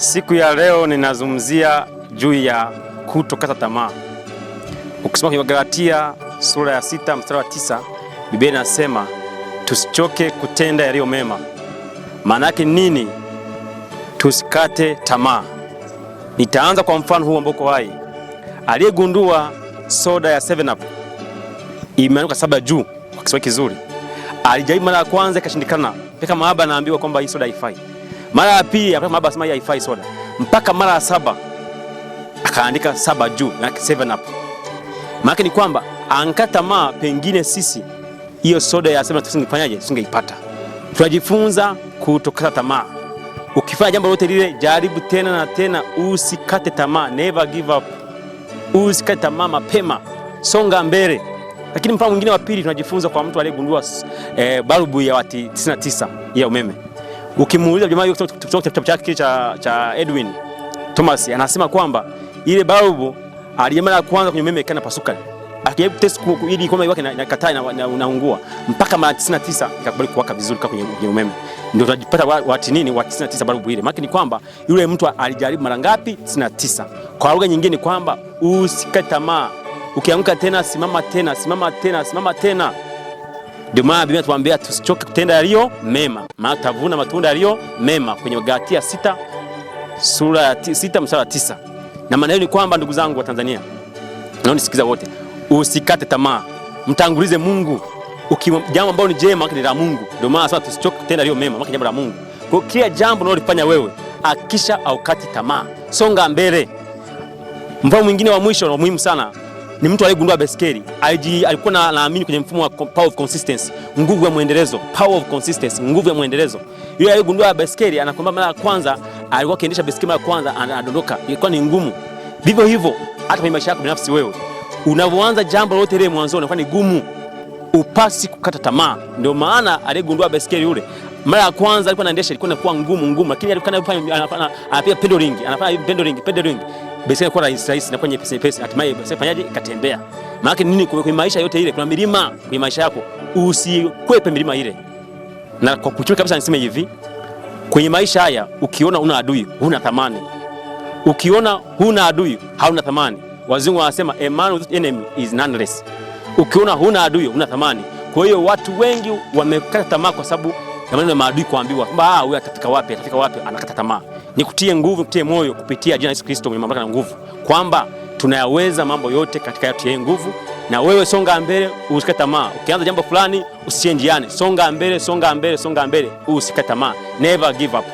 Siku ya leo ninazungumzia juu ya kutokata tamaa. Ukisoma kwenye Galatia sura ya 6 mstari wa 9, Biblia inasema tusichoke kutenda yaliyo mema. Maana yake nini? Tusikate tamaa. Nitaanza kwa mfano huu ambao uko hai. Aliyegundua soda ya 7 Up imeandikwa 7 juu kwa Kiswahili kizuri. Alijaribu mara ya kwanza ikashindikana. Peka mahaba anaambiwa kwamba hii soda haifai. Mara ya pili akasema mahaba asema hii haifai soda. Mpaka mara ya 7 akaandika 7 juu na 7 Up. Maana ni kwamba ankata tamaa, pengine sisi hiyo soda ya 7 tusingefanyaje? Tusingeipata. Tunajifunza kutokata tamaa. Ukifanya jambo lolote lile, jaribu tena na tena, usikate tamaa, never give up. Usikate tamaa mapema, songa mbele. Lakini mfano mwingine wa pili tunajifunza kwa mtu aliyegundua balbu ya wati 99 ya umeme. Ukimuuliza jamaa yuko kutoka kitabu chake cha Edwin Thomas, anasema kwamba ile balbu alijamala ya kwanza kwenye umeme ikana pasuka. Akijaribu test ili kama iwake na kataa na unaungua mpaka mara 99 ikakubali kuwaka vizuri kwenye umeme. Ndio tunajipata wati nini wa 99 balbu ile. Maana ni kwamba yule mtu alijaribu mara ngapi? 99. Kwa lugha nyingine kwamba usikate tamaa. Ukiamka tena simama tena, simama tena, simama tena. Ndio maana Biblia inatuambia tusichoke kutenda yaliyo mema, maana tavuna matunda yaliyo mema kwenye Galatia 6 sura ya 6 mstari wa 9. Na maana hiyo ni kwamba ndugu zangu wa Tanzania, naomba nisikiza wote, usikate tamaa. Mtangulize Mungu. Jambo ambalo ni jema ni la Mungu. Ndio maana sasa tusichoke kutenda yaliyo mema, maana jambo la Mungu. Kwa kila jambo unalofanya wewe, hakisha au kati tamaa. Songa mbele. Mfano mwingine wa mwisho na muhimu sana ni mtu aliyegundua baiskeli. Alikuwa naamini kwenye mfumo wa power of consistency, nguvu ya muendelezo, power of consistency, nguvu ya muendelezo. Yule aliyegundua baiskeli anakwambia mara ya kwanza alikuwa akiendesha baiskeli mara ya kwanza anadondoka, ilikuwa ni ngumu. Vivyo hivyo hata kwenye maisha yako binafsi wewe, unapoanza jambo lolote ile mwanzo inakuwa ni gumu, upasi kukata tamaa. Ndio maana aliyegundua baiskeli yule mara ya kwanza alikuwa anaendesha ilikuwa inakuwa ngumu, lakini alikuwa anapiga pedaling. Baiskeli kwa rahisi na kwenye pesa hatimaye baiskeli fanyaje ikatembea. Maana nini? Kwenye maisha yote ile kuna milima kwenye maisha yako, usikwepe milima ile. Na kwa kuchukua kabisa niseme hivi, kwenye maisha haya ukiona una adui huna thamani. Ukiona huna adui hauna thamani. Wazungu wanasema a man without enemy is noneless. Ukiona huna adui huna thamani. Kwa hiyo watu wengi wamekata tamaa kwa sababu ya maneno ya maadui kuambiwa kwamba huyu atafika wapi, anakata tamaa. Nikutie nguvu, nikutie moyo kupitia jina la Yesu Kristo mwenye mamlaka na nguvu, kwamba tunayaweza mambo yote katika yeye nguvu. Na wewe songa mbele, usikate tamaa. Ukianza jambo fulani usichenjiane, songa mbele, songa mbele, songa mbele, usikate tamaa. Never give up.